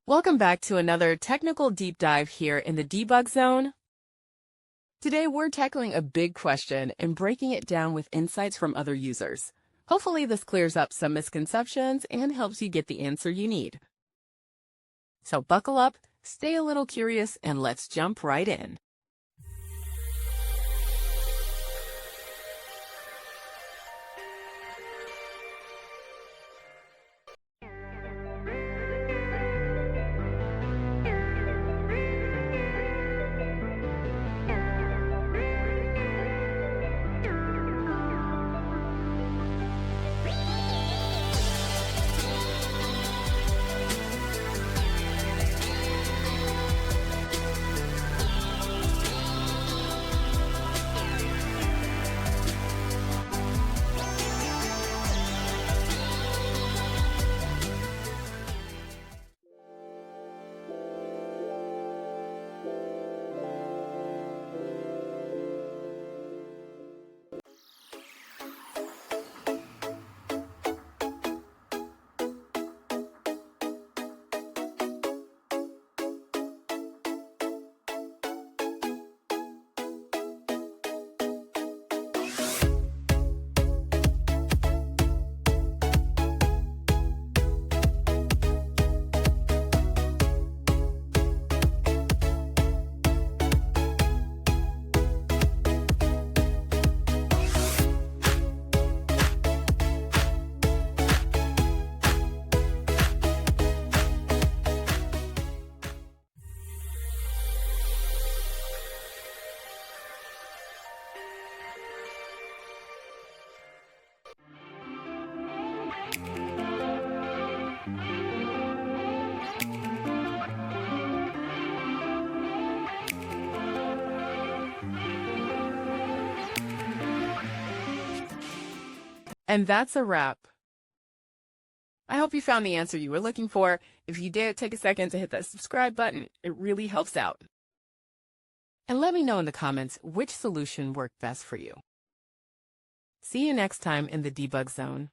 Welcome back to another technical deep dive here in the debug zone. Today we're tackling a big question and breaking it down with insights from other users. Hopefully this clears up some misconceptions and helps you get the answer you need. So buckle up, stay a little curious, and let's jump right in. And that's a wrap. I hope you found the answer you were looking for. If you did, take a second to hit that subscribe button. It really helps out. And let me know in the comments which solution worked best for you. See you next time in the debug zone.